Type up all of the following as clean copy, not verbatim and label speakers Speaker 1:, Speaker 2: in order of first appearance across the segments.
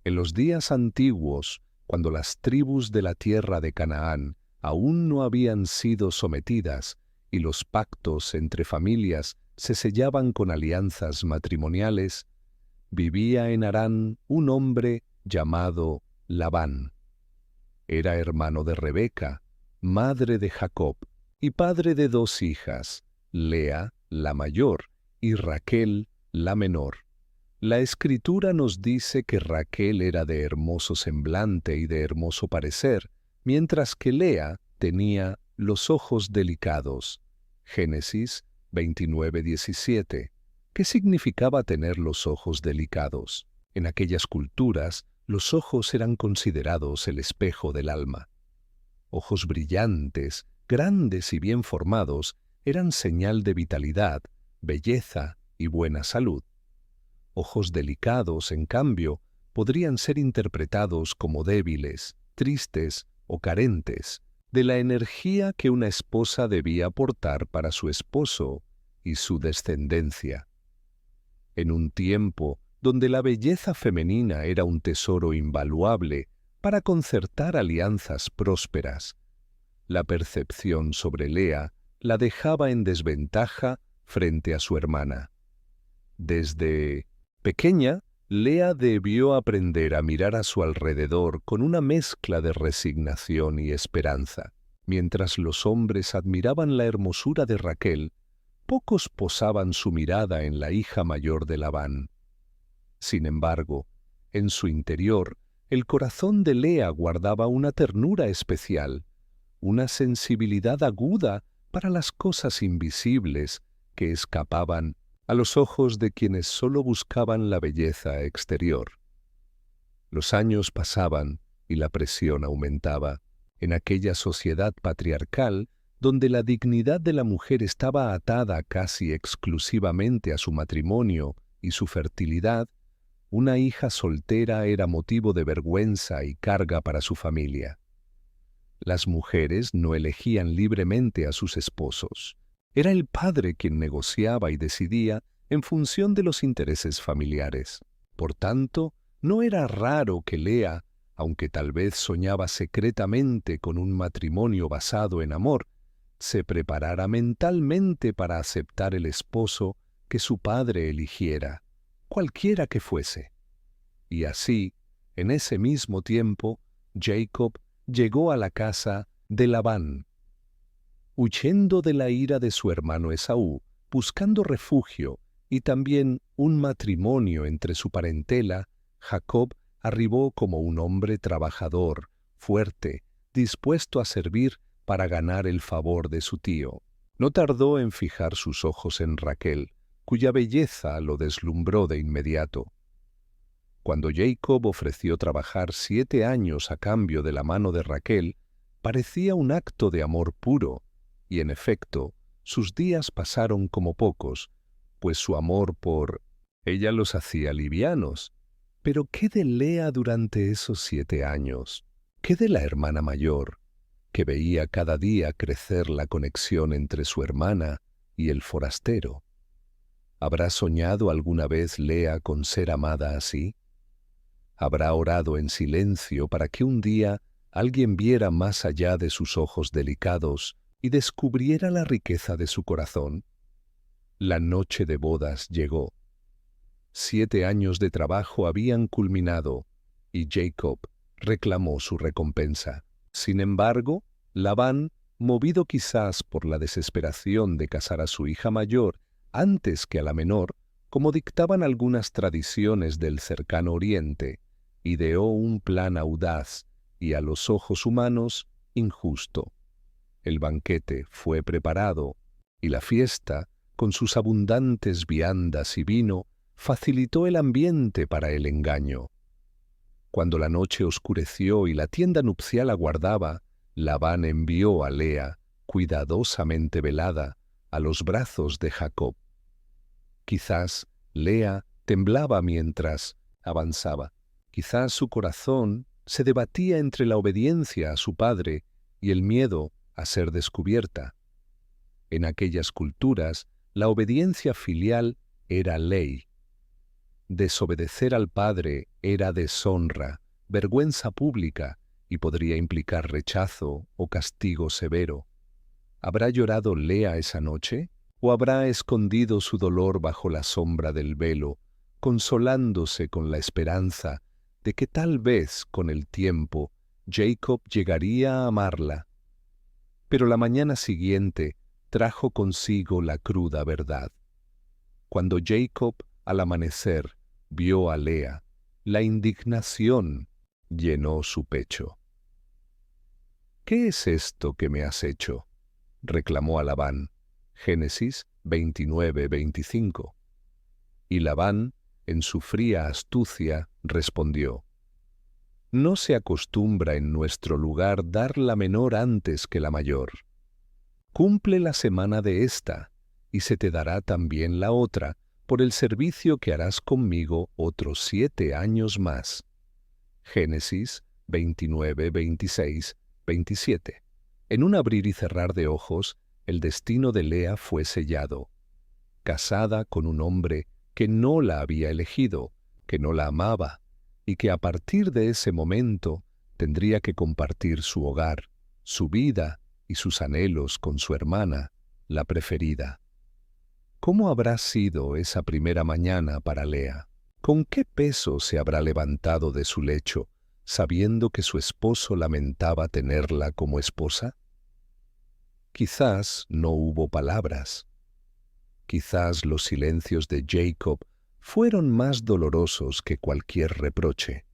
Speaker 1: En los días antiguos, cuando las tribus de la tierra de Canaán aún no habían sido sometidas y los pactos entre familias se sellaban con alianzas matrimoniales, vivía en Harán un hombre llamado Labán. Era hermano de Rebeca, madre de Jacob, y padre de dos hijas, Lea, la mayor, y Raquel, la menor. La Escritura nos dice que Raquel era de hermoso semblante y de hermoso parecer, mientras que Lea tenía los ojos delicados. Génesis 29:17. ¿Qué significaba tener los ojos delicados? En aquellas culturas, los ojos eran considerados el espejo del alma. Ojos brillantes, grandes y bien formados, eran señal de vitalidad, belleza y buena salud. Ojos delicados, en cambio, podrían ser interpretados como débiles, tristes o carentes de la energía que una esposa debía aportar para su esposo y su descendencia. En un tiempo donde la belleza femenina era un tesoro invaluable para concertar alianzas prósperas, la percepción sobre Lea la dejaba en desventaja frente a su hermana. Desde pequeña, Lea debió aprender a mirar a su alrededor con una mezcla de resignación y esperanza. Mientras los hombres admiraban la hermosura de Raquel, pocos posaban su mirada en la hija mayor de Labán. Sin embargo, en su interior, el corazón de Lea guardaba una ternura especial, una sensibilidad aguda para las cosas invisibles que escapaban a los ojos de quienes solo buscaban la belleza exterior. Los años pasaban y la presión aumentaba. En aquella sociedad patriarcal, donde la dignidad de la mujer estaba atada casi exclusivamente a su matrimonio y su fertilidad, una hija soltera era motivo de vergüenza y carga para su familia. Las mujeres no elegían libremente a sus esposos. Era el padre quien negociaba y decidía en función de los intereses familiares. Por tanto, no era raro que Lea, aunque tal vez soñaba secretamente con un matrimonio basado en amor, se preparara mentalmente para aceptar el esposo que su padre eligiera, cualquiera que fuese. Y así, en ese mismo tiempo, Jacob llegó a la casa de Labán. Huyendo de la ira de su hermano Esaú, buscando refugio y también un matrimonio entre su parentela, Jacob arribó como un hombre trabajador, fuerte, dispuesto a servir para ganar el favor de su tío. No tardó en fijar sus ojos en Raquel, cuya belleza lo deslumbró de inmediato. Cuando Jacob ofreció trabajar 7 años a cambio de la mano de Raquel, parecía un acto de amor puro, y en efecto, sus días pasaron como pocos, pues su amor por ella los hacía livianos. Pero ¿qué de Lea durante esos 7 años? ¿Qué de la hermana mayor, que veía cada día crecer la conexión entre su hermana y el forastero? ¿Habrá soñado alguna vez Lea con ser amada así? ¿Habrá orado en silencio para que un día alguien viera más allá de sus ojos delicados y descubriera la riqueza de su corazón? La noche de bodas llegó. 7 años de trabajo habían culminado y Jacob reclamó su recompensa. Sin embargo, Labán, movido quizás por la desesperación de casar a su hija mayor antes que a la menor, como dictaban algunas tradiciones del cercano Oriente, ideó un plan audaz y a los ojos humanos injusto. El banquete fue preparado y la fiesta, con sus abundantes viandas y vino, facilitó el ambiente para el engaño. Cuando la noche oscureció y la tienda nupcial aguardaba, Labán envió a Lea, cuidadosamente velada, a los brazos de Jacob. Quizás Lea temblaba mientras avanzaba. Quizás su corazón se debatía entre la obediencia a su padre y el miedo a ser descubierta. En aquellas culturas, la obediencia filial era ley. Desobedecer al padre era deshonra, vergüenza pública y podría implicar rechazo o castigo severo. ¿Habrá llorado Lea esa noche? ¿O habrá escondido su dolor bajo la sombra del velo, consolándose con la esperanza de que tal vez con el tiempo Jacob llegaría a amarla? Pero la mañana siguiente trajo consigo la cruda verdad. Cuando Jacob, al amanecer, vio a Lea, la indignación llenó su pecho. «¿Qué es esto que me has hecho?», reclamó a Labán. Génesis 29:25. Y Labán, en su fría astucia, respondió: «No se acostumbra en nuestro lugar dar la menor antes que la mayor. Cumple la semana de esta, y se te dará también la otra, por el servicio que harás conmigo otros 7 años más». Génesis 29, 26, 27. En un abrir y cerrar de ojos, el destino de Lea fue sellado. Casada con un hombre que no la había elegido, que no la amaba, y que a partir de ese momento tendría que compartir su hogar, su vida y sus anhelos con su hermana, la preferida. ¿Cómo habrá sido esa primera mañana para Lea? ¿Con qué peso se habrá levantado de su lecho, sabiendo que su esposo lamentaba tenerla como esposa? Quizás no hubo palabras. Quizás los silencios de Jacob fueron más dolorosos que cualquier reproche.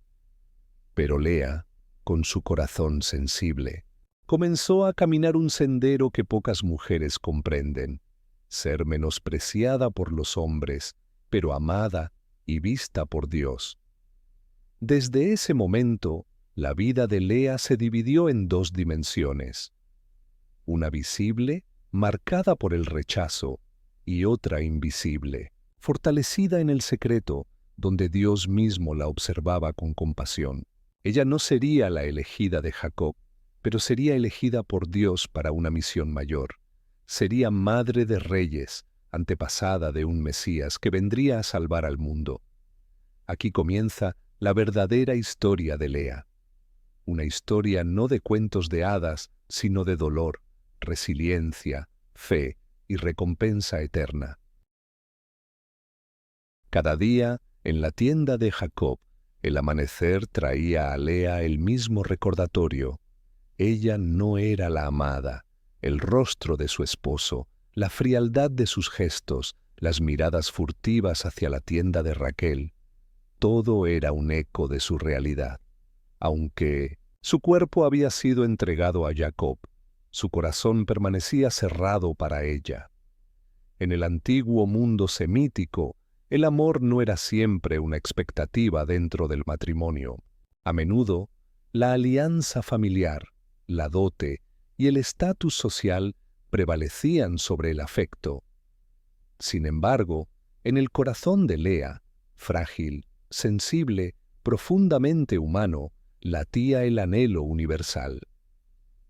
Speaker 1: Pero Lea, con su corazón sensible, comenzó a caminar un sendero que pocas mujeres comprenden: ser menospreciada por los hombres, pero amada y vista por Dios. Desde ese momento, la vida de Lea se dividió en 2 dimensiones: una visible, marcada por el rechazo, y otra invisible, fortalecida en el secreto, donde Dios mismo la observaba con compasión. Ella no sería la elegida de Jacob, pero sería elegida por Dios para una misión mayor. Sería madre de reyes, antepasada de un Mesías que vendría a salvar al mundo. Aquí comienza la verdadera historia de Lea. Una historia no de cuentos de hadas, sino de dolor, resiliencia, fe y recompensa eterna. Cada día, en la tienda de Jacob, el amanecer traía a Lea el mismo recordatorio. Ella no era la amada, el rostro de su esposo, la frialdad de sus gestos, las miradas furtivas hacia la tienda de Raquel. Todo era un eco de su realidad. Aunque su cuerpo había sido entregado a Jacob, su corazón permanecía cerrado para ella. En el antiguo mundo semítico, el amor no era siempre una expectativa dentro del matrimonio. A menudo, la alianza familiar, la dote y el estatus social prevalecían sobre el afecto. Sin embargo, en el corazón de Lea, frágil, sensible, profundamente humano, latía el anhelo universal.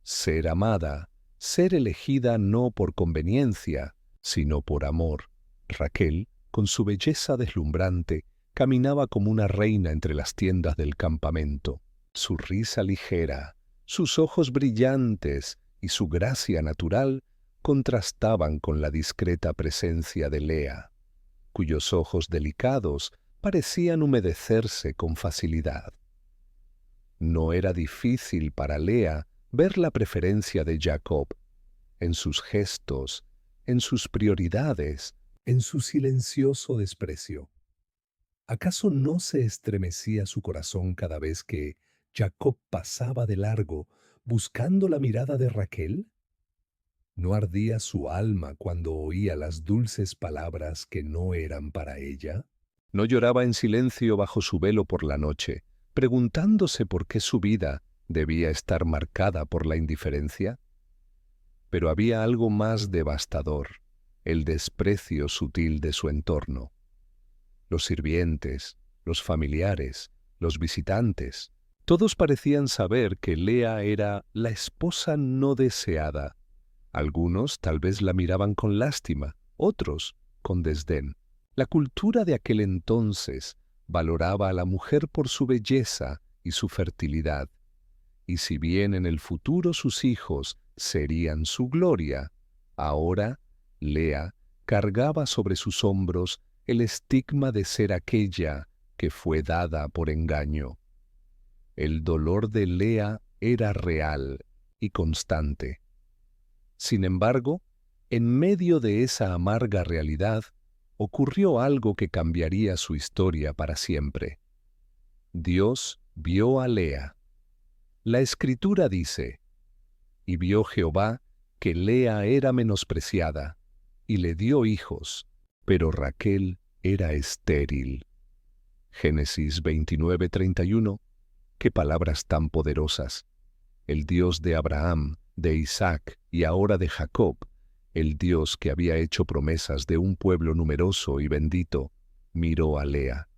Speaker 1: Ser amada, ser elegida no por conveniencia, sino por amor. Raquel, con su belleza deslumbrante, caminaba como una reina entre las tiendas del campamento. Su risa ligera, sus ojos brillantes y su gracia natural contrastaban con la discreta presencia de Lea, cuyos ojos delicados parecían humedecerse con facilidad. No era difícil para Lea ver la preferencia de Jacob, en sus gestos, en sus prioridades, en su silencioso desprecio. ¿Acaso no se estremecía su corazón cada vez que Jacob pasaba de largo buscando la mirada de Raquel? ¿No ardía su alma cuando oía las dulces palabras que no eran para ella? ¿No lloraba en silencio bajo su velo por la noche, preguntándose por qué su vida debía estar marcada por la indiferencia? Pero había algo más devastador: el desprecio sutil de su entorno. Los sirvientes, los familiares, los visitantes, todos parecían saber que Lea era la esposa no deseada. Algunos tal vez la miraban con lástima, otros con desdén. La cultura de aquel entonces valoraba a la mujer por su belleza y su fertilidad, y si bien en el futuro sus hijos serían su gloria, ahora Lea cargaba sobre sus hombros el estigma de ser aquella que fue dada por engaño. El dolor de Lea era real y constante. Sin embargo, en medio de esa amarga realidad, ocurrió algo que cambiaría su historia para siempre. Dios vio a Lea. La Escritura dice, «Y vio Jehová que Lea era menospreciada, y le dio hijos, pero Raquel era estéril». Génesis 29:31. Qué palabras tan poderosas. El Dios de Abraham, de Isaac y ahora de Jacob, el Dios que había hecho promesas de un pueblo numeroso y bendito, miró a Lea.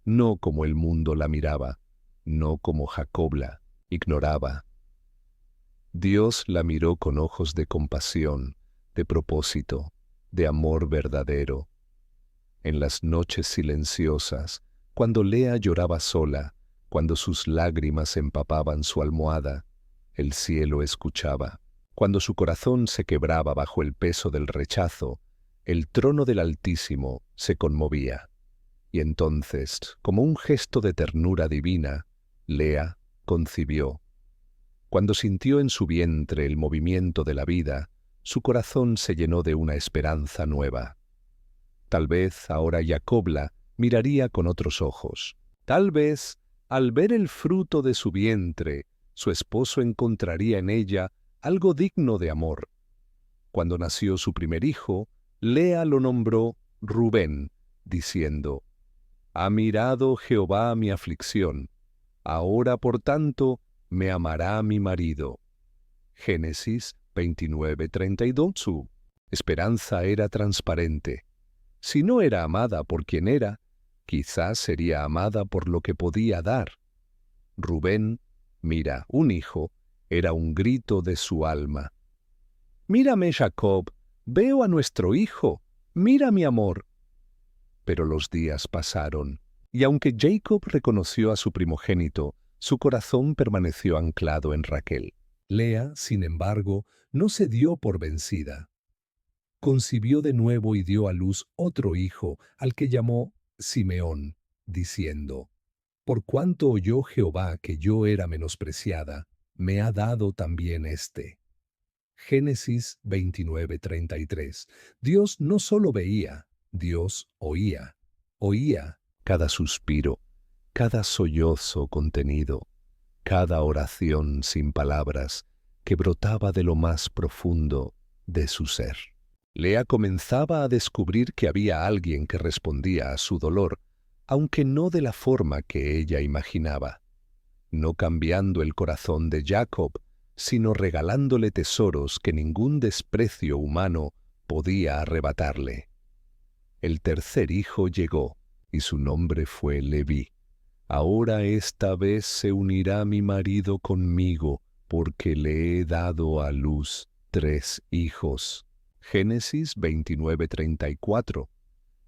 Speaker 1: No como el mundo la miraba, no como Jacob la ignoraba. Dios la miró con ojos de compasión, de propósito, de amor verdadero. En las noches silenciosas, cuando Lea lloraba sola, cuando sus lágrimas empapaban su almohada, el cielo escuchaba. Cuando su corazón se quebraba bajo el peso del rechazo, el trono del Altísimo se conmovía. Y entonces, como un gesto de ternura divina, Lea concibió. Cuando sintió en su vientre el movimiento de la vida, su corazón se llenó de una esperanza nueva. Tal vez ahora Jacob la miraría con otros ojos. Tal vez, al ver el fruto de su vientre, su esposo encontraría en ella algo digno de amor. Cuando nació su primer hijo, Lea lo nombró Rubén, diciendo, «Ha mirado Jehová mi aflicción, ahora por tanto me amará mi marido». Génesis 29:32. Su esperanza era transparente. Si no era amada por quien era, quizás sería amada por lo que podía dar. Rubén, mira, un hijo, era un grito de su alma. «Mírame, Jacob, veo a nuestro hijo, mira mi amor». Pero los días pasaron, y aunque Jacob reconoció a su primogénito, su corazón permaneció anclado en Raquel. Lea, sin embargo, no se dio por vencida. Concibió de nuevo y dio a luz otro hijo, al que llamó Simeón, diciendo, «Por cuanto oyó Jehová que yo era menospreciada, me ha dado también éste». Génesis 29:33. Dios no solo veía, Dios oía. Oía cada suspiro, cada sollozo contenido, cada oración sin palabras que brotaba de lo más profundo de su ser. Lea comenzaba a descubrir que había alguien que respondía a su dolor, aunque no de la forma que ella imaginaba, no cambiando el corazón de Jacob, sino regalándole tesoros que ningún desprecio humano podía arrebatarle. El tercer hijo llegó, y su nombre fue Leví. «Ahora esta vez se unirá mi marido conmigo, porque le he dado a luz 3 hijos». Génesis 29:34.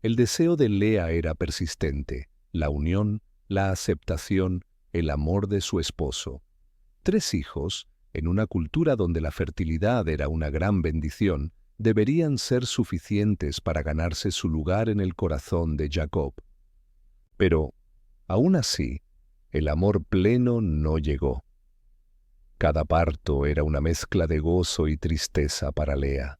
Speaker 1: El deseo de Lea era persistente, la unión, la aceptación, el amor de su esposo. 3 hijos, en una cultura donde la fertilidad era una gran bendición, deberían ser suficientes para ganarse su lugar en el corazón de Jacob. Pero, aún así, el amor pleno no llegó. Cada parto era una mezcla de gozo y tristeza para Lea.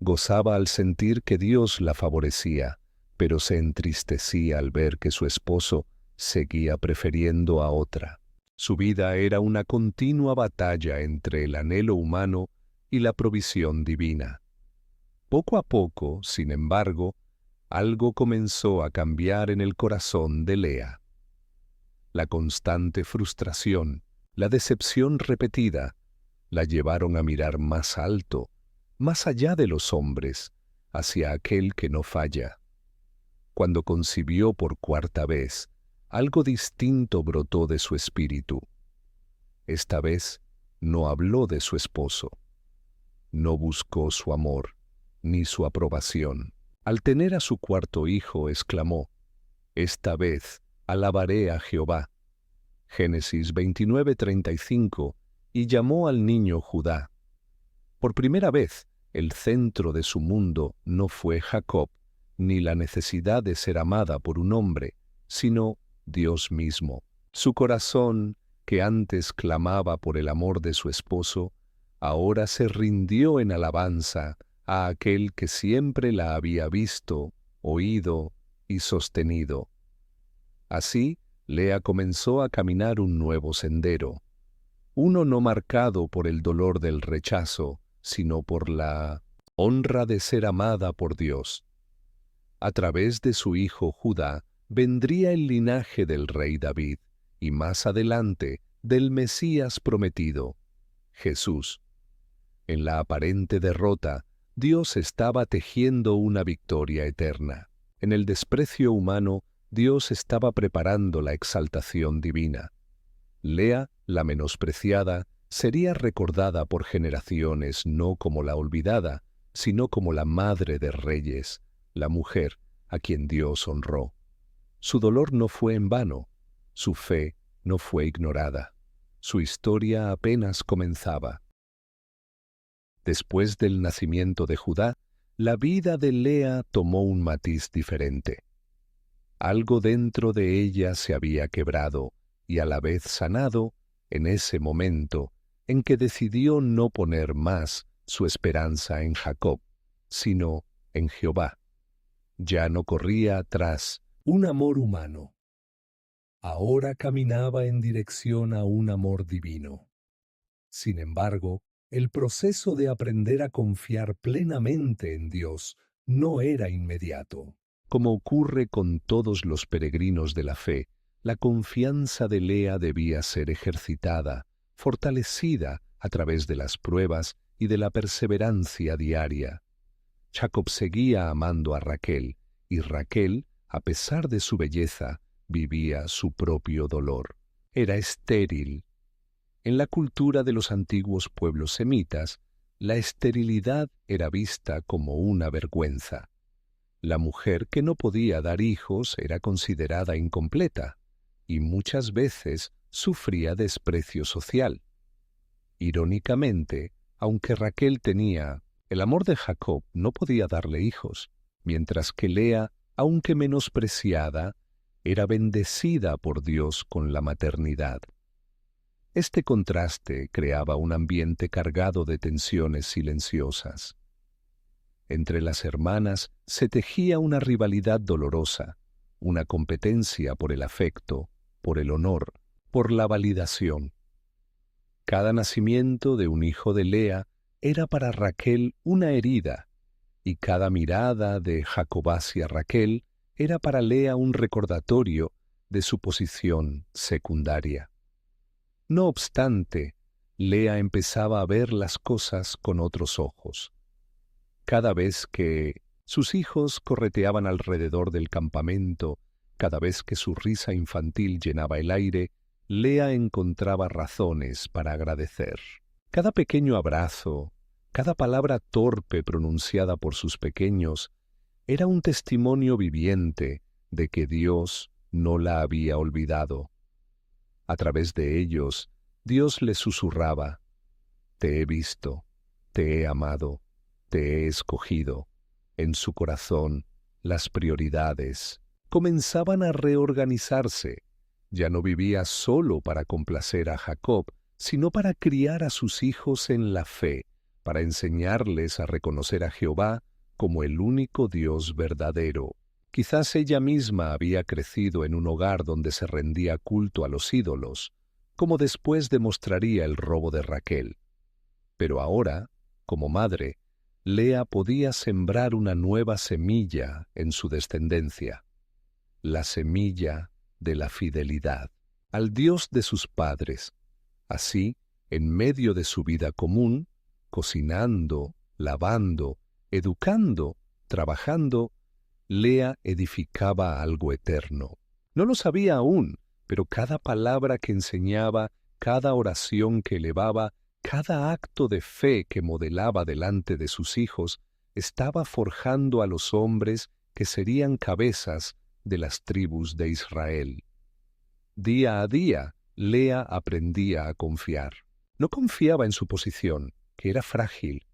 Speaker 1: Gozaba al sentir que Dios la favorecía, pero se entristecía al ver que su esposo seguía prefiriendo a otra. Su vida era una continua batalla entre el anhelo humano y la provisión divina. Poco a poco, sin embargo, algo comenzó a cambiar en el corazón de Lea. La constante frustración, la decepción repetida, la llevaron a mirar más alto, más allá de los hombres, hacia aquel que no falla. Cuando concibió por 4ª vez, algo distinto brotó de su espíritu. Esta vez no habló de su esposo. No buscó su amor, ni su aprobación. Al tener a su 4º hijo, exclamó, Esta vez alabaré a Jehová. Génesis 29:35, y llamó al niño Judá. Por primera vez, el centro de su mundo no fue Jacob, ni la necesidad de ser amada por un hombre, sino Dios mismo. Su corazón, que antes clamaba por el amor de su esposo, ahora se rindió en alabanza a aquel que siempre la había visto, oído y sostenido. Así, Lea comenzó a caminar un nuevo sendero, uno no marcado por el dolor del rechazo, sino por la honra de ser amada por Dios. A través de su hijo Judá vendría el linaje del rey David, y más adelante del Mesías prometido, Jesús. En la aparente derrota, Dios estaba tejiendo una victoria eterna. En el desprecio humano, Dios estaba preparando la exaltación divina. Lea, la menospreciada, sería recordada por generaciones no como la olvidada, sino como la madre de reyes, la mujer a quien Dios honró. Su dolor no fue en vano, su fe no fue ignorada. Su historia apenas comenzaba. Después del nacimiento de Judá, la vida de Lea tomó un matiz diferente. Algo dentro de ella se había quebrado y a la vez sanado en ese momento en que decidió no poner más su esperanza en Jacob, sino en Jehová. Ya no corría tras un amor humano. Ahora caminaba en dirección a un amor divino. Sin embargo, el proceso de aprender a confiar plenamente en Dios no era inmediato. Como ocurre con todos los peregrinos de la fe, la confianza de Lea debía ser ejercitada, fortalecida a través de las pruebas y de la perseverancia diaria. Jacob seguía amando a Raquel, y Raquel, a pesar de su belleza, vivía su propio dolor. Era estéril. En la cultura de los antiguos pueblos semitas, la esterilidad era vista como una vergüenza. La mujer que no podía dar hijos era considerada incompleta, y muchas veces sufría desprecio social. Irónicamente, aunque Raquel tenía el amor de Jacob, no podía darle hijos, mientras que Lea, aunque menospreciada, era bendecida por Dios con la maternidad. Este contraste creaba un ambiente cargado de tensiones silenciosas. Entre las hermanas se tejía una rivalidad dolorosa, una competencia por el afecto, por el honor, por la validación. Cada nacimiento de un hijo de Lea era para Raquel una herida, y cada mirada de Jacob hacia Raquel era para Lea un recordatorio de su posición secundaria. No obstante, Lea empezaba a ver las cosas con otros ojos. Cada vez que sus hijos correteaban alrededor del campamento, cada vez que su risa infantil llenaba el aire, Lea encontraba razones para agradecer. Cada pequeño abrazo, cada palabra torpe pronunciada por sus pequeños, era un testimonio viviente de que Dios no la había olvidado. A través de ellos, Dios le susurraba: «Te he visto, te he amado, te he escogido». En su corazón, las prioridades comenzaban a reorganizarse. Ya no vivía solo para complacer a Jacob, sino para criar a sus hijos en la fe, para enseñarles a reconocer a Jehová como el único Dios verdadero. Quizás ella misma había crecido en un hogar donde se rendía culto a los ídolos, como después demostraría el robo de Raquel. Pero ahora, como madre, Lea podía sembrar una nueva semilla en su descendencia, la semilla de la fidelidad al Dios de sus padres. Así, en medio de su vida común, cocinando, lavando, educando, trabajando, Lea edificaba algo eterno. No lo sabía aún, pero cada palabra que enseñaba, cada oración que elevaba, cada acto de fe que modelaba delante de sus hijos, estaba forjando a los hombres que serían cabezas de las tribus de Israel. Día a día, Lea aprendía a confiar. No confiaba en su posición, que era frágil.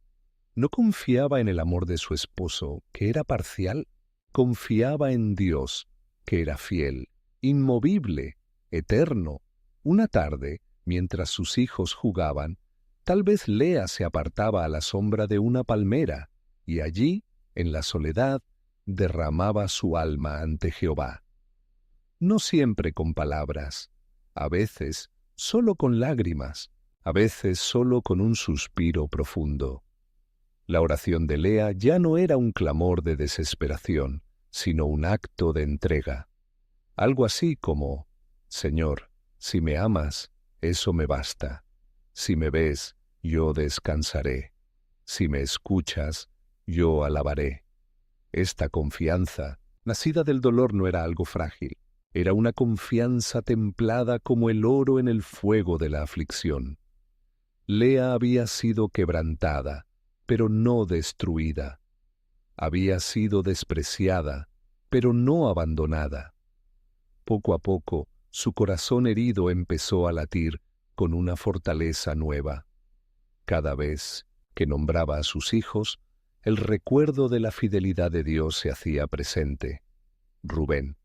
Speaker 1: No confiaba en el amor de su esposo, que era parcial. Confiaba en Dios, que era fiel, inmovible, eterno. Una tarde, mientras sus hijos jugaban, tal vez Lea se apartaba a la sombra de una palmera, y allí, en la soledad, derramaba su alma ante Jehová. No siempre con palabras, a veces solo con lágrimas, a veces solo con un suspiro profundo. La oración de Lea ya no era un clamor de desesperación, sino un acto de entrega. Algo así como: Señor, si me amas, eso me basta. Si me ves, yo descansaré. Si me escuchas, yo alabaré. Esta confianza, nacida del dolor, no era algo frágil. Era una confianza templada como el oro en el fuego de la aflicción. Lea había sido quebrantada, pero no destruida. Había sido despreciada, pero no abandonada. Poco a poco, su corazón herido empezó a latir con una fortaleza nueva. Cada vez que nombraba a sus hijos, el recuerdo de la fidelidad de Dios se hacía presente. Rubén: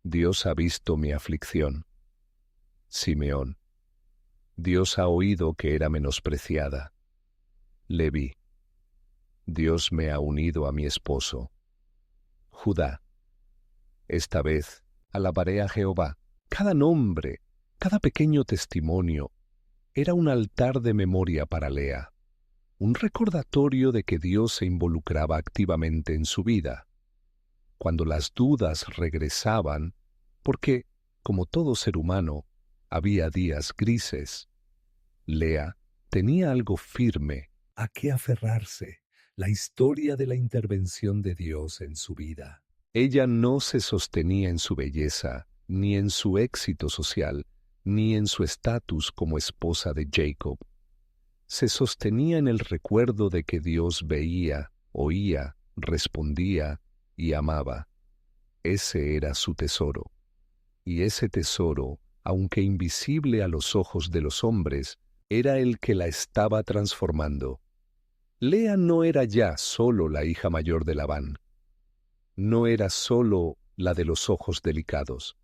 Speaker 1: Dios ha visto mi aflicción. Simeón: Dios ha oído que era menospreciada. Leví: Dios me ha unido a mi esposo. Judá: Esta vez alabaré a Jehová. Cada nombre, cada pequeño testimonio, era un altar de memoria para Lea, un recordatorio de que Dios se involucraba activamente en su vida. Cuando las dudas regresaban, porque, como todo ser humano, había días grises, Lea tenía algo firme a qué aferrarse: la historia de la intervención de Dios en su vida. Ella no se sostenía en su belleza, ni en su éxito social, ni en su estatus como esposa de Jacob. Se sostenía en el recuerdo de que Dios veía, oía, respondía y amaba. Ese era su tesoro. Y ese tesoro, aunque invisible a los ojos de los hombres, era el que la estaba transformando. Lea no era ya solo la hija mayor de Labán. No era solo la de los ojos delicados.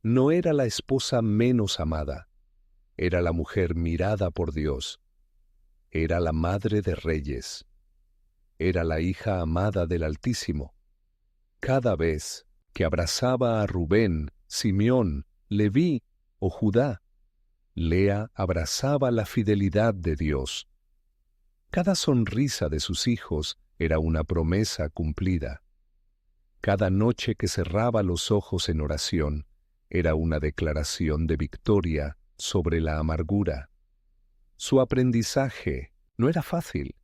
Speaker 1: No era la esposa menos amada. Era la mujer mirada por Dios. Era la madre de reyes. Era la hija amada del Altísimo. Cada vez que abrazaba a Rubén, Simeón, Leví o Judá, Lea abrazaba la fidelidad de Dios. Cada sonrisa de sus hijos era una promesa cumplida. Cada noche que cerraba los ojos en oración era una declaración de victoria sobre la amargura. Su aprendizaje no era fácil.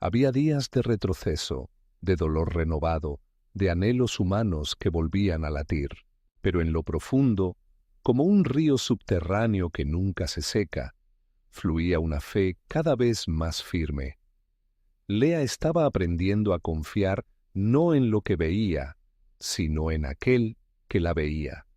Speaker 1: Había días de retroceso, de dolor renovado, de anhelos humanos que volvían a latir. Pero en lo profundo, como un río subterráneo que nunca se seca, fluía una fe cada vez más firme. Lea estaba aprendiendo a confiar no en lo que veía, sino en aquel que la veía.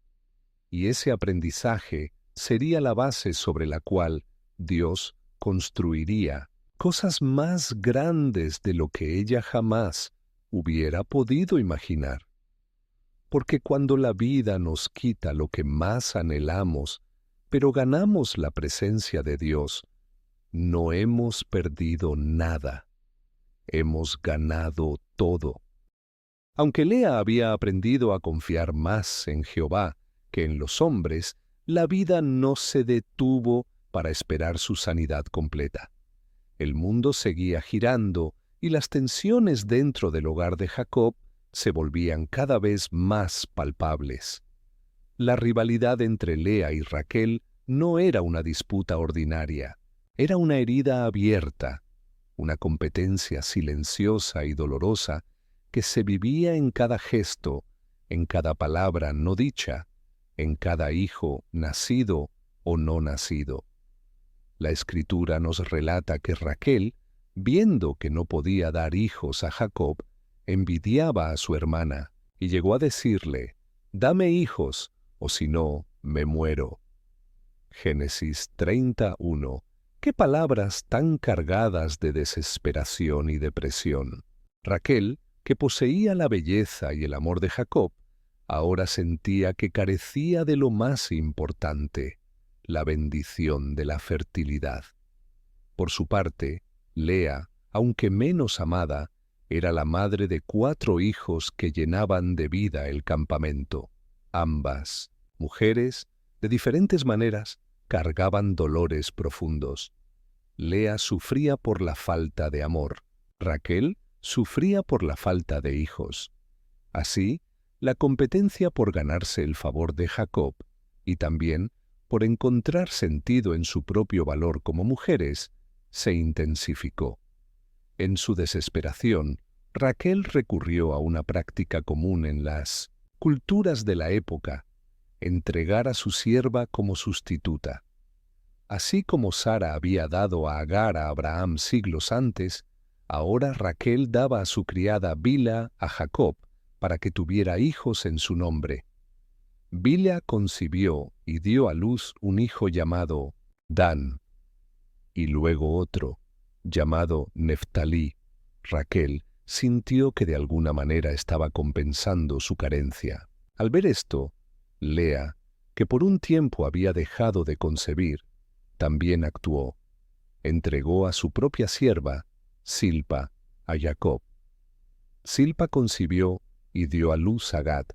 Speaker 1: Y ese aprendizaje sería la base sobre la cual Dios construiría cosas más grandes de lo que ella jamás hubiera podido imaginar. Porque cuando la vida nos quita lo que más anhelamos, pero ganamos la presencia de Dios, no hemos perdido nada. Hemos ganado todo. Aunque Lea había aprendido a confiar más en Jehová que en los hombres, la vida no se detuvo para esperar su sanidad completa. El mundo seguía girando y las tensiones dentro del hogar de Jacob se volvían cada vez más palpables. La rivalidad entre Lea y Raquel no era una disputa ordinaria, era una herida abierta, una competencia silenciosa y dolorosa que se vivía en cada gesto, en cada palabra no dicha, en cada hijo nacido o no nacido. La Escritura nos relata que Raquel, viendo que no podía dar hijos a Jacob, envidiaba a su hermana y llegó a decirle: «Dame hijos, o si no, me muero». Génesis 31. Qué palabras tan cargadas de desesperación y depresión. Raquel, que poseía la belleza y el amor de Jacob, ahora sentía que carecía de lo más importante, la bendición de la fertilidad. Por su parte, Lea, aunque menos amada, era la madre de 4 hijos que llenaban de vida el campamento. Ambas, mujeres, de diferentes maneras, cargaban dolores profundos. Lea sufría por la falta de amor. Raquel sufría por la falta de hijos. Así, la competencia por ganarse el favor de Jacob y también por encontrar sentido en su propio valor como mujeres se intensificó. En su desesperación, Raquel recurrió a una práctica común en las culturas de la época: entregar a su sierva como sustituta. Así como Sara había dado a Agar a Abraham siglos antes, ahora Raquel daba a su criada Bilha a Jacob para que tuviera hijos en su nombre. Bilha concibió y dio a luz un hijo llamado Dan, y luego otro, llamado Neftalí. Raquel sintió que de alguna manera estaba compensando su carencia. Al ver esto, Lea, que por un tiempo había dejado de concebir, también actuó. Entregó a su propia sierva, Silpa, a Jacob. Silpa concibió y dio a luz a Gad,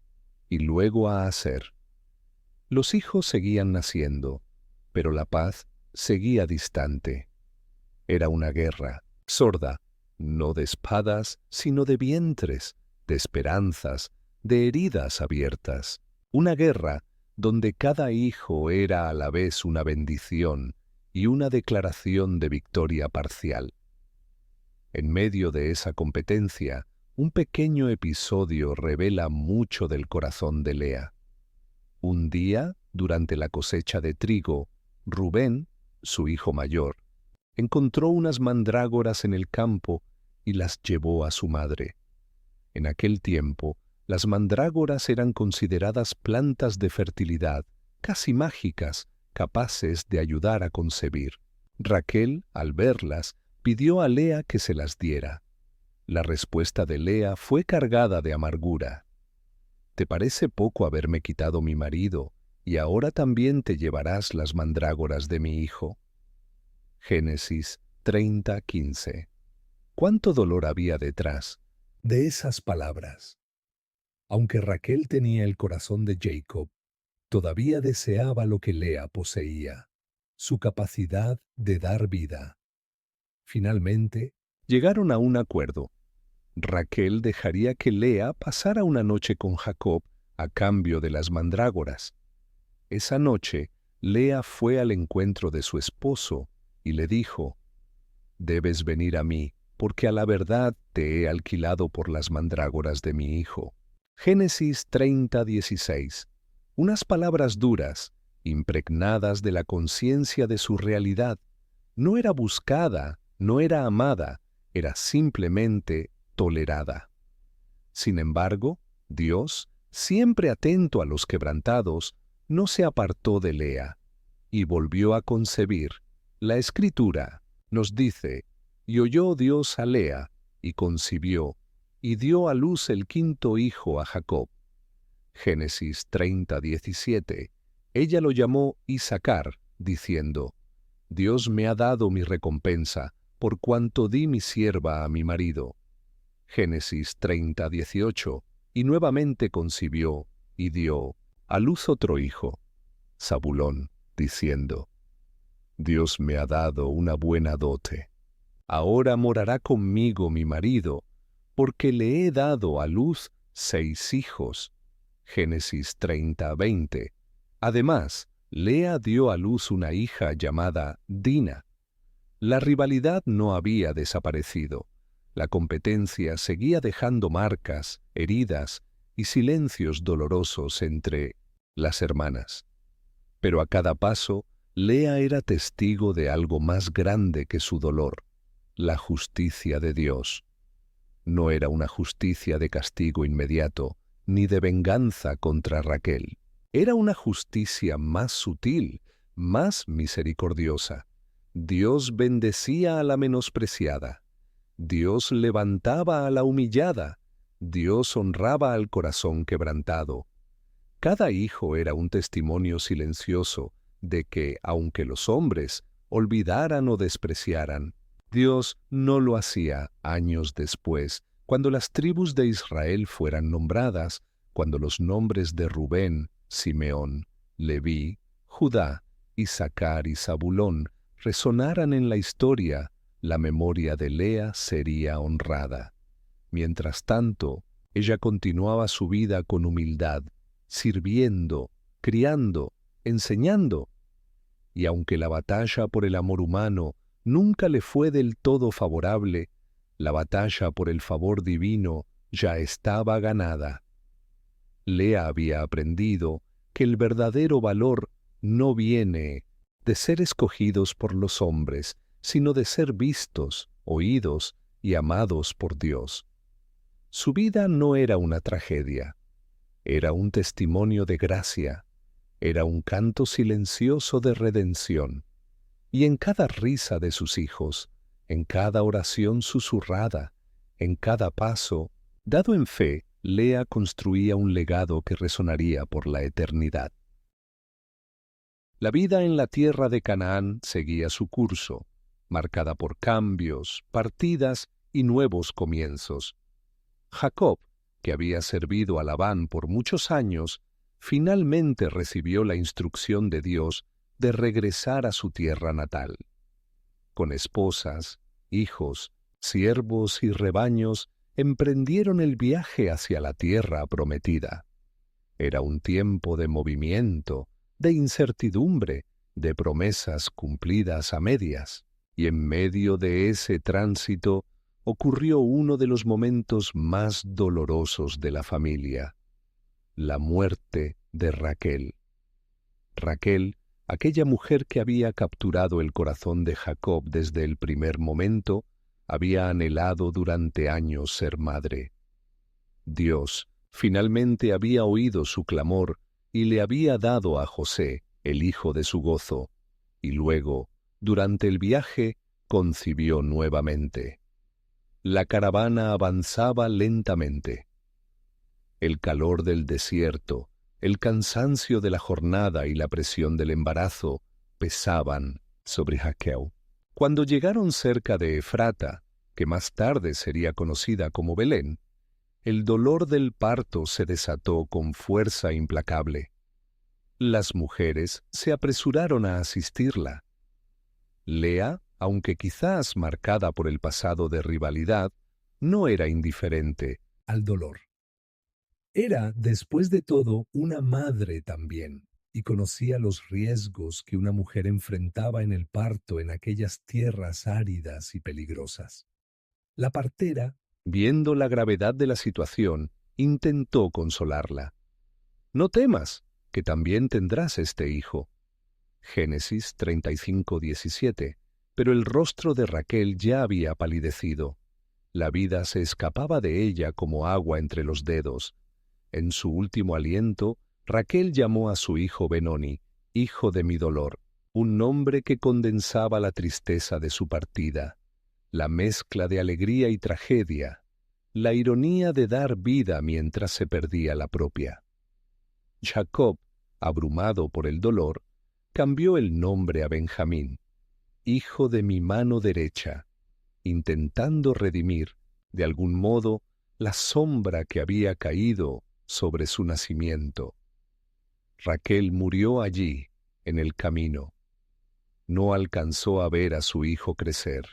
Speaker 1: y luego a Aser. Los hijos seguían naciendo, pero la paz seguía distante. Era una guerra sorda, no de espadas, sino de vientres, de esperanzas, de heridas abiertas. Una guerra donde cada hijo era a la vez una bendición y una declaración de victoria parcial. En medio de esa competencia, un pequeño episodio revela mucho del corazón de Lea. Un día, durante la cosecha de trigo, Rubén, su hijo mayor, encontró unas mandrágoras en el campo y las llevó a su madre. En aquel tiempo, las mandrágoras eran consideradas plantas de fertilidad, casi mágicas, capaces de ayudar a concebir. Raquel, al verlas, pidió a Lea que se las diera. La respuesta de Lea fue cargada de amargura. ¿Te parece poco haberme quitado mi marido, y ahora también te llevarás las mandrágoras de mi hijo? Génesis 30:15. ¿Cuánto dolor había detrás de esas palabras? Aunque Raquel tenía el corazón de Jacob, todavía deseaba lo que Lea poseía, su capacidad de dar vida. Finalmente, llegaron a un acuerdo. Raquel dejaría que Lea pasara una noche con Jacob a cambio de las mandrágoras. Esa noche, Lea fue al encuentro de su esposo y le dijo: «Debes venir a mí, porque a la verdad te he alquilado por las mandrágoras de mi hijo». Génesis 30:16. Unas palabras duras, impregnadas de la conciencia de su realidad. No era buscada, no era amada, era simplemente tolerada. Sin embargo, Dios, siempre atento a los quebrantados, no se apartó de Lea y volvió a concebir. La Escritura nos dice: «Y oyó Dios a Lea, y concibió, y dio a luz el 5.º hijo a Jacob». Génesis 30:17. Ella lo llamó Isacar, diciendo: «Dios me ha dado mi recompensa, por cuanto di mi sierva a mi marido». Génesis 30:18. Y nuevamente concibió, y dio a luz otro hijo, Zabulón, diciendo: «Dios me ha dado una buena dote. Ahora morará conmigo mi marido, porque le he dado a luz 6 hijos». Génesis 30:20. Además, Lea dio a luz una hija llamada Dina. La rivalidad no había desaparecido. La competencia seguía dejando marcas, heridas y silencios dolorosos entre las hermanas. Pero a cada paso, Lea era testigo de algo más grande que su dolor: la justicia de Dios. No era una justicia de castigo inmediato, ni de venganza contra Raquel. Era una justicia más sutil, más misericordiosa. Dios bendecía a la menospreciada. Dios levantaba a la humillada. Dios honraba al corazón quebrantado. Cada hijo era un testimonio silencioso de que, aunque los hombres olvidaran o despreciaran, Dios no lo hacía años después, cuando las tribus de Israel fueran nombradas, cuando los nombres de Rubén, Simeón, Leví, Judá, Isaacar y Zabulón resonaran en la historia, la memoria de Lea sería honrada. Mientras tanto, ella continuaba su vida con humildad, sirviendo, criando, enseñando. Y aunque la batalla por el amor humano nunca le fue del todo favorable, la batalla por el favor divino ya estaba ganada. Lea había aprendido que el verdadero valor no viene de ser escogidos por los hombres, sino de ser vistos, oídos y amados por Dios. Su vida no era una tragedia, era un testimonio de gracia, era un canto silencioso de redención. Y en cada risa de sus hijos, en cada oración susurrada, en cada paso, dado en fe, Lea construía un legado que resonaría por la eternidad. La vida en la tierra de Canaán seguía su curso, marcada por cambios, partidas y nuevos comienzos. Jacob, que había servido a Labán por muchos años, finalmente recibió la instrucción de Dios de regresar a su tierra natal. Con esposas, hijos, siervos y rebaños, emprendieron el viaje hacia la tierra prometida. Era un tiempo de movimiento, de incertidumbre, de promesas cumplidas a medias, y en medio de ese tránsito ocurrió uno de los momentos más dolorosos de la familia: la muerte de Raquel. Raquel, aquella mujer que había capturado el corazón de Jacob desde el primer momento, había anhelado durante años ser madre. Dios finalmente había oído su clamor y le había dado a José, el hijo de su gozo, y luego, durante el viaje, concibió nuevamente. La caravana avanzaba lentamente. El calor del desierto, el cansancio de la jornada y la presión del embarazo pesaban sobre Jacob. Cuando llegaron cerca de Efrata, que más tarde sería conocida como Belén, el dolor del parto se desató con fuerza implacable. Las mujeres se apresuraron a asistirla. Lea, aunque quizás marcada por el pasado de rivalidad, no era indiferente al dolor. Era, después de todo, una madre también, y conocía los riesgos que una mujer enfrentaba en el parto en aquellas tierras áridas y peligrosas. La partera, viendo la gravedad de la situación, intentó consolarla. «No temas, que también tendrás este hijo». Génesis 35:17. Pero el rostro de Raquel ya había palidecido. La vida se escapaba de ella como agua entre los dedos. En su último aliento, Raquel llamó a su hijo Benoni, hijo de mi dolor, un nombre que condensaba la tristeza de su partida, la mezcla de alegría y tragedia, la ironía de dar vida mientras se perdía la propia. Jacob, abrumado por el dolor, cambió el nombre a Benjamín, hijo de mi mano derecha, intentando redimir, de algún modo, la sombra que había caído sobre su nacimiento. Raquel murió allí, en el camino. No alcanzó a ver a su hijo crecer,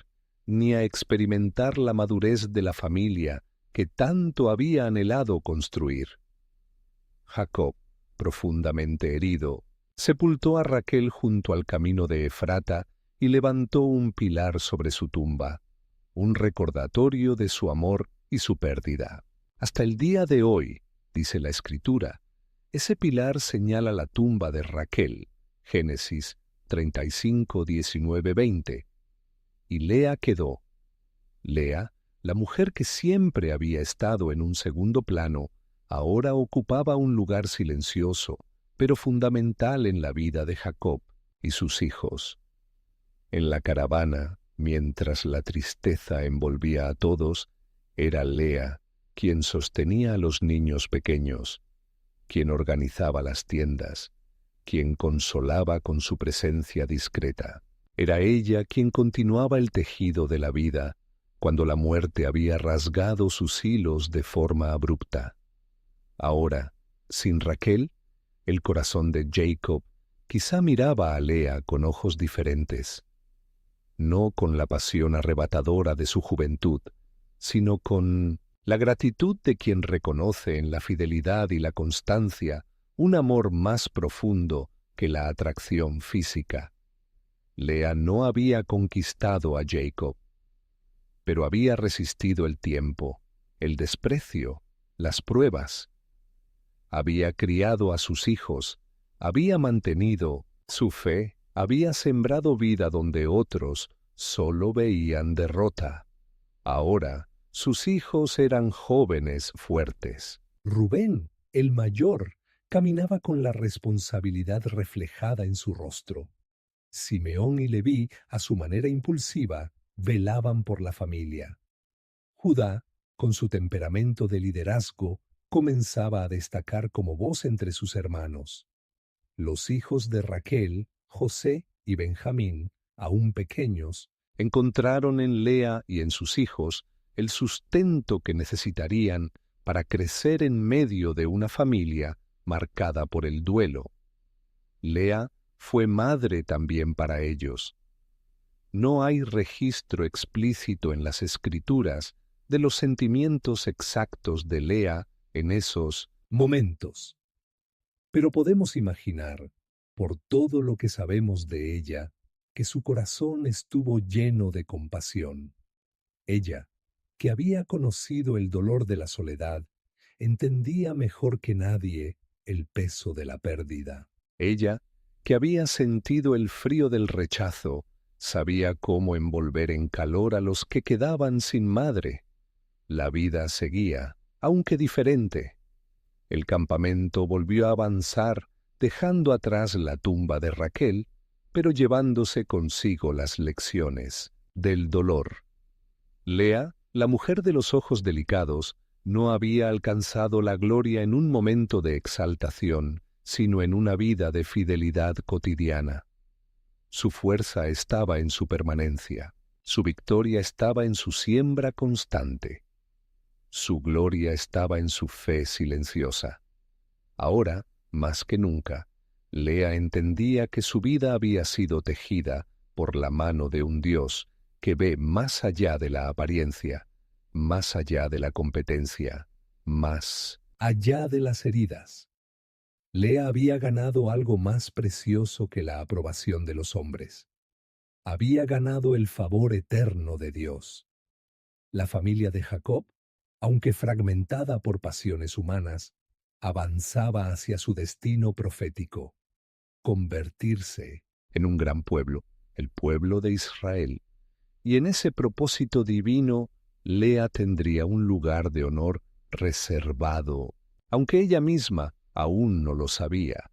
Speaker 1: ni a experimentar la madurez de la familia que tanto había anhelado construir. Jacob, profundamente herido, sepultó a Raquel junto al camino de Efrata y levantó un pilar sobre su tumba, un recordatorio de su amor y su pérdida. Hasta el día de hoy, dice la Escritura, ese pilar señala la tumba de Raquel, Génesis 35, 19, 20. Y Lea quedó. Lea, la mujer que siempre había estado en un segundo plano, ahora ocupaba un lugar silencioso, pero fundamental en la vida de Jacob y sus hijos. En la caravana, mientras la tristeza envolvía a todos, era Lea quien sostenía a los niños pequeños, quien organizaba las tiendas, quien consolaba con su presencia discreta. Era ella quien continuaba el tejido de la vida cuando la muerte había rasgado sus hilos de forma abrupta. Ahora, sin Raquel, el corazón de Jacob quizá miraba a Lea con ojos diferentes, no con la pasión arrebatadora de su juventud, sino con la gratitud de quien reconoce en la fidelidad y la constancia un amor más profundo que la atracción física. Lea no había conquistado a Jacob, pero había resistido el tiempo, el desprecio, las pruebas. Había criado a sus hijos, había mantenido su fe, había sembrado vida donde otros solo veían derrota. Ahora, sus hijos eran jóvenes fuertes. Rubén, el mayor, caminaba con la responsabilidad reflejada en su rostro. Simeón y Leví, a su manera impulsiva, velaban por la familia. Judá, con su temperamento de liderazgo, comenzaba a destacar como voz entre sus hermanos. Los hijos de Raquel, José y Benjamín, aún pequeños, encontraron en Lea y en sus hijos el sustento que necesitarían para crecer en medio de una familia marcada por el duelo. Lea fue madre también para ellos. No hay registro explícito en las Escrituras de los sentimientos exactos de Lea en esos momentos. Pero podemos imaginar, por todo lo que sabemos de ella, que su corazón estuvo lleno de compasión. Ella, que había conocido el dolor de la soledad, entendía mejor que nadie el peso de la pérdida. Ella, que había sentido el frío del rechazo, sabía cómo envolver en calor a los que quedaban sin madre. La vida seguía, aunque diferente. El campamento volvió a avanzar, dejando atrás la tumba de Raquel, pero llevándose consigo las lecciones del dolor. Lea, la mujer de los ojos delicados, no había alcanzado la gloria en un momento de exaltación, sino en una vida de fidelidad cotidiana. Su fuerza estaba en su permanencia, su victoria estaba en su siembra constante. Su gloria estaba en su fe silenciosa. Ahora, más que nunca, Lea entendía que su vida había sido tejida por la mano de un Dios que ve más allá de la apariencia, más allá de la competencia, más allá de las heridas. Lea había ganado algo más precioso que la aprobación de los hombres. Había ganado el favor eterno de Dios. La familia de Jacob, aunque fragmentada por pasiones humanas, avanzaba hacia su destino profético, convertirse en un gran pueblo, el pueblo de Israel. Y en ese propósito divino, Lea tendría un lugar de honor reservado, aunque ella misma aún no lo sabía.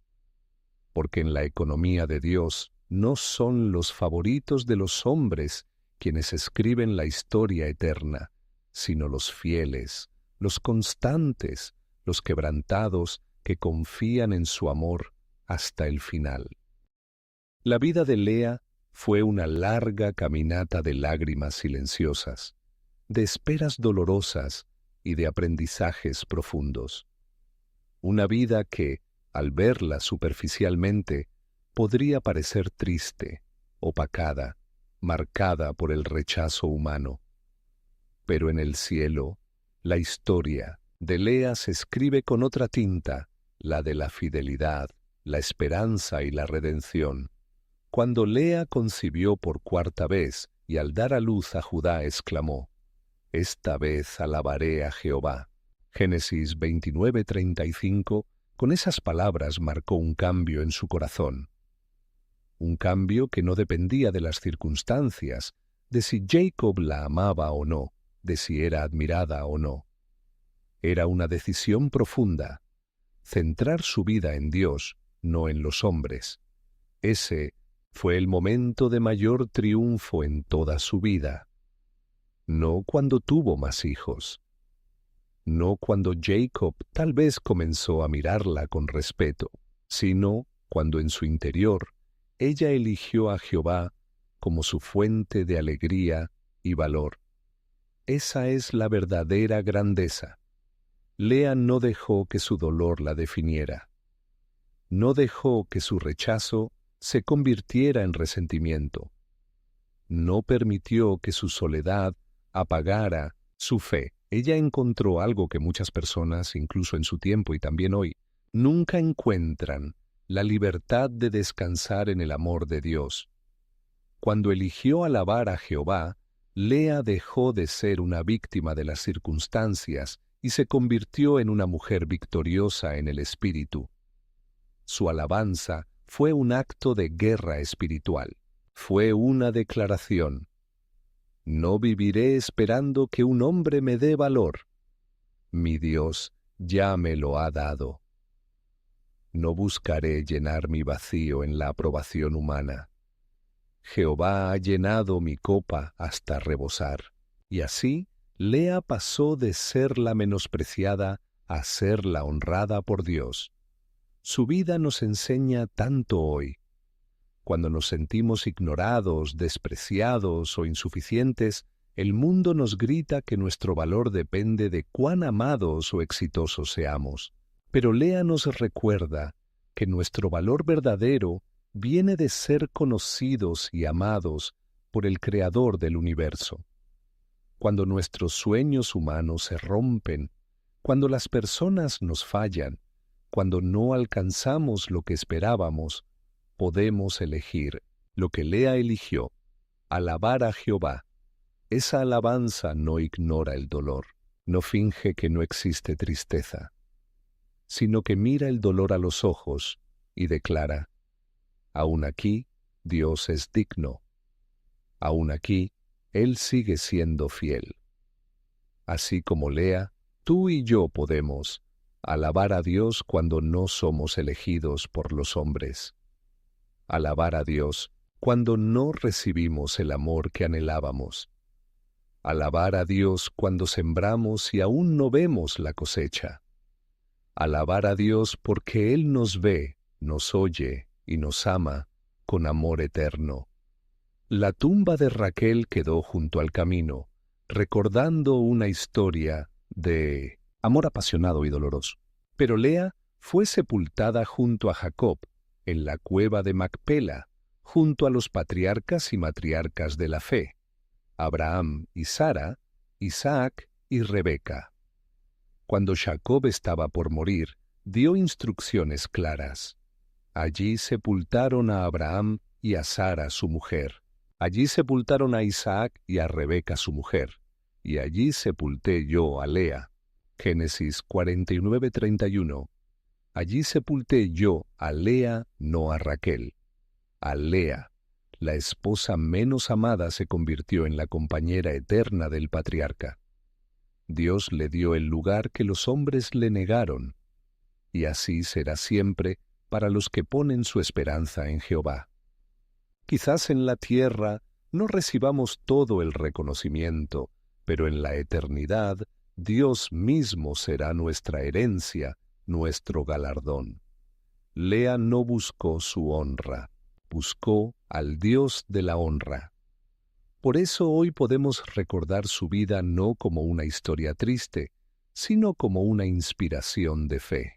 Speaker 1: Porque en la economía de Dios no son los favoritos de los hombres quienes escriben la historia eterna, sino los fieles, los constantes, los quebrantados que confían en su amor hasta el final. La vida de Lea fue una larga caminata de lágrimas silenciosas, de esperas dolorosas y de aprendizajes profundos. Una vida que, al verla superficialmente, podría parecer triste, opacada, marcada por el rechazo humano. Pero en el cielo, la historia de Lea se escribe con otra tinta, la de la fidelidad, la esperanza y la redención. Cuando Lea concibió por cuarta vez y al dar a luz a Judá exclamó: «Esta vez alabaré a Jehová». Génesis 29:35, con esas palabras marcó un cambio en su corazón. Un cambio que no dependía de las circunstancias, de si Jacob la amaba o no, de si era admirada o no. Era una decisión profunda, centrar su vida en Dios, no en los hombres. Ese fue el momento de mayor triunfo en toda su vida. No cuando tuvo más hijos. No cuando Jacob tal vez comenzó a mirarla con respeto, sino cuando en su interior ella eligió a Jehová como su fuente de alegría y valor. Esa es la verdadera grandeza. Lea no dejó que su dolor la definiera. No dejó que su rechazo se convirtiera en resentimiento. No permitió que su soledad apagara su fe. Ella encontró algo que muchas personas, incluso en su tiempo y también hoy, nunca encuentran: la libertad de descansar en el amor de Dios. Cuando eligió alabar a Jehová, Lea dejó de ser una víctima de las circunstancias y se convirtió en una mujer victoriosa en el espíritu. Su alabanza fue un acto de guerra espiritual. Fue una declaración: no viviré esperando que un hombre me dé valor. Mi Dios ya me lo ha dado. No buscaré llenar mi vacío en la aprobación humana. Jehová ha llenado mi copa hasta rebosar. Y así Lea pasó de ser la menospreciada a ser la honrada por Dios. Su vida nos enseña tanto hoy. Cuando nos sentimos ignorados, despreciados o insuficientes, el mundo nos grita que nuestro valor depende de cuán amados o exitosos seamos. Pero Lea nos recuerda que nuestro valor verdadero viene de ser conocidos y amados por el Creador del universo. Cuando nuestros sueños humanos se rompen, cuando las personas nos fallan, cuando no alcanzamos lo que esperábamos, podemos elegir lo que Lea eligió: alabar a Jehová. Esa alabanza no ignora el dolor, no finge que no existe tristeza, sino que mira el dolor a los ojos y declara: aún aquí Dios es digno. Aún aquí Él sigue siendo fiel. Así como Lea, tú y yo podemos alabar a Dios cuando no somos elegidos por los hombres. Alabar a Dios cuando no recibimos el amor que anhelábamos. Alabar a Dios cuando sembramos y aún no vemos la cosecha. Alabar a Dios porque Él nos ve, nos oye y nos ama con amor eterno. La tumba de Raquel quedó junto al camino, recordando una historia de amor apasionado y doloroso. Pero Lea fue sepultada junto a Jacob, en la cueva de Macpela, junto a los patriarcas y matriarcas de la fe: Abraham y Sara, Isaac y Rebeca. Cuando Jacob estaba por morir, dio instrucciones claras. Allí sepultaron a Abraham y a Sara su mujer. Allí sepultaron a Isaac y a Rebeca su mujer. Y allí sepulté yo a Lea. Génesis 49:31. Allí sepulté yo a Lea, no a Raquel. A Lea, la esposa menos amada, se convirtió en la compañera eterna del patriarca. Dios le dio el lugar que los hombres le negaron, y así será siempre para los que ponen su esperanza en Jehová. Quizás en la tierra no recibamos todo el reconocimiento, pero en la eternidad Dios mismo será nuestra herencia, nuestro galardón. Lea no buscó su honra, buscó al Dios de la honra. Por eso hoy podemos recordar su vida no como una historia triste, sino como una inspiración de fe.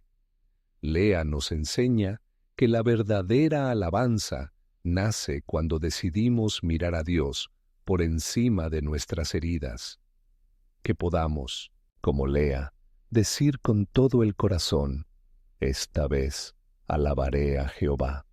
Speaker 1: Lea nos enseña que la verdadera alabanza nace cuando decidimos mirar a Dios por encima de nuestras heridas. Que podamos, como Lea, decir con todo el corazón: esta vez alabaré a Jehová.